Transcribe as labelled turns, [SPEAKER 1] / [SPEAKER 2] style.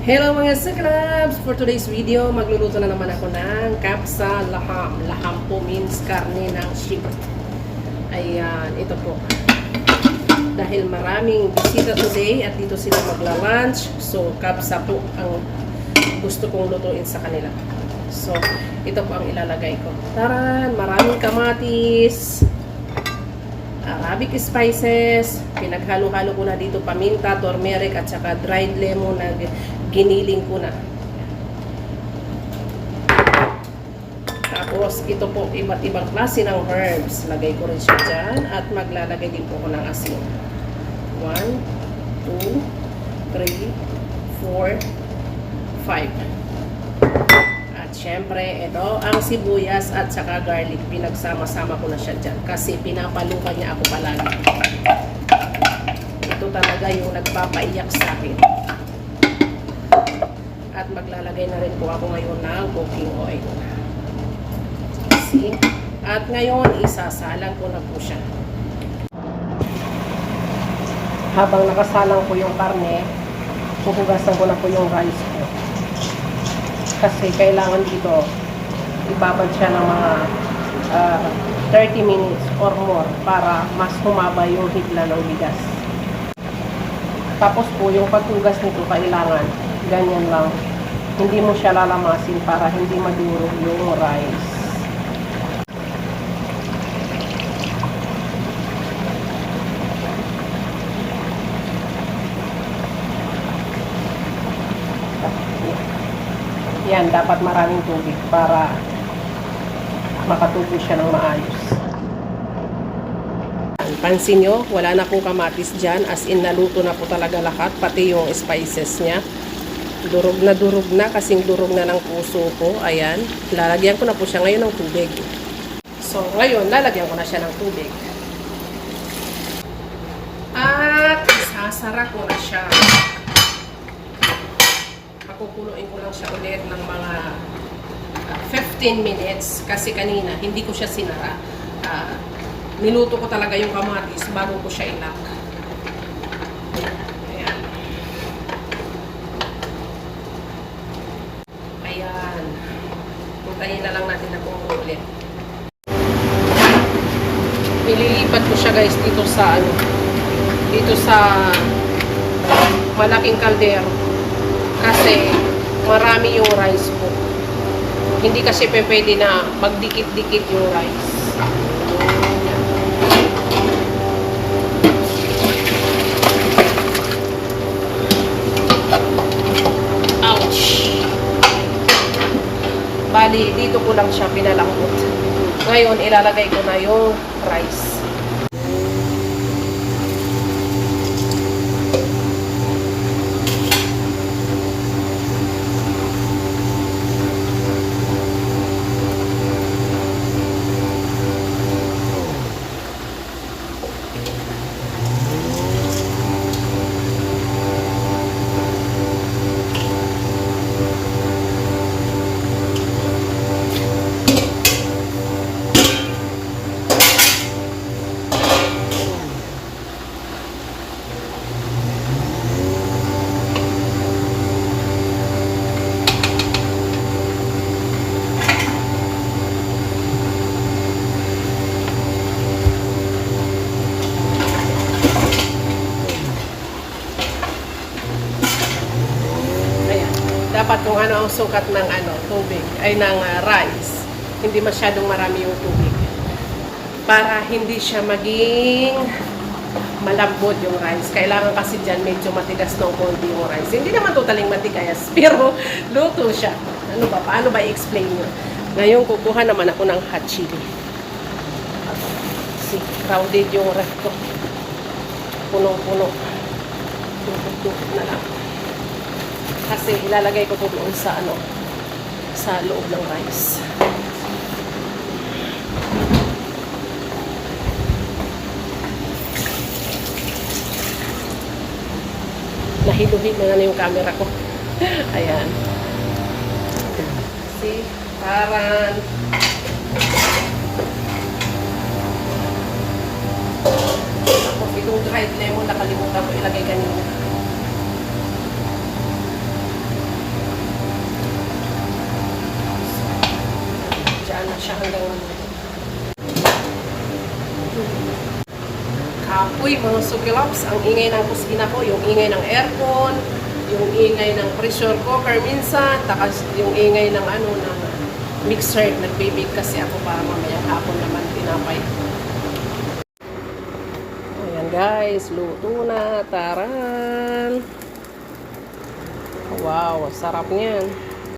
[SPEAKER 1] Hello mga sakrabs! For today's video, magluluto na naman ako ng kapsa laham. Laham po means karne ng sheep. Ayan, ito po. Dahil maraming bisita today at dito sila magla-lunch, so kapsa po ang gusto kong lutuin sa kanila. So, ito po ang ilalagay ko. Taran! Maraming kamatis, Arabic spices, pinaghalo-halo ko na dito paminta, turmeric at saka dried lemon na giniling ko na. Tapos ito po iba't ibang klase ng herbs. Lagay ko rin siya dyan at maglalagay din po ko ng asin. 1, 2, 3, 4, 5. At syempre, ito ang sibuyas at saka garlic. Pinagsama-sama ko na siya dyan kasi pinapalukan niya ako palagi. Ito talaga yung nagpapaiyak sa akin. At maglalagay na rin po ako ngayon ng cooking oil. See? At ngayon, isasalang ko na po siya. Habang nakasalang ko yung karne, puhugasan ko na po yung rice ko. Kasi kailangan dito, ibabad siya ng mga 30 minutes or more para mas humaba yung higla ng bigas. Tapos po, yung paghugas nito kailangan ganyan lang. Hindi mo siya lalamasin para hindi madurog yung rice. Yan, dapat maraming tubig para makatubo siya ng maayos. Pansin nyo, wala na pong kamatis dyan. As in, naluto na po talaga lahat, pati yung spices niya. Durog na kasing durog na ng puso ko. Ayan, lalagyan ko na po siya ngayon ng tubig. So, ngayon, lalagyan ko na siya ng tubig. At isasara ko na siya. Pakukuluin ko lang siya ulit ng mga 15 minutes kasi kanina hindi ko siya sinara. Niluto ko talaga yung kamatis bago ko siya ilak. Ayan. Ayan. Puntahin na lang natin na kumulo ulit. Ililipat ko siya guys dito sa malaking kaldero. Kasi marami yung rice po. Hindi kasi pwede na magdikit-dikit yung rice. Ouch! Bali, dito ko lang siya pinalambot. Ngayon, ilalagay ko na yung rice. Dapat kung ano ang sukat ng tubig ay ng rice, hindi masyadong marami yung tubig para hindi siya maging malambot yung rice. Kailangan kasi dyan medyo matigas ng konti yung rice. Hindi naman totaling matigas, pero luto siya. Ano ba? Paano ba i-explain nyo? Ngayon kukuha naman ako ng hot chili. See, crowded yung ref ko. Punong-puno. Tutok na lang. Kasi ilalagay ko to doon sa sa loob ng rice. Nahilo-hilo na yung camera ko. Ayan. See? Parang tapos itong dried lemon nakalimutan ko ilagay kanina. hanggang maluto. Kapoy mga sukilaps, ang ingay ng kusina ko, yung ingay ng aircon, yung ingay ng pressure cooker minsan, takas yung ingay ng ng mixer, nagbibig kasi ako para mamayang hapon naman tinapay. Ayan guys, luto na, taran! Wow, sarap niyan.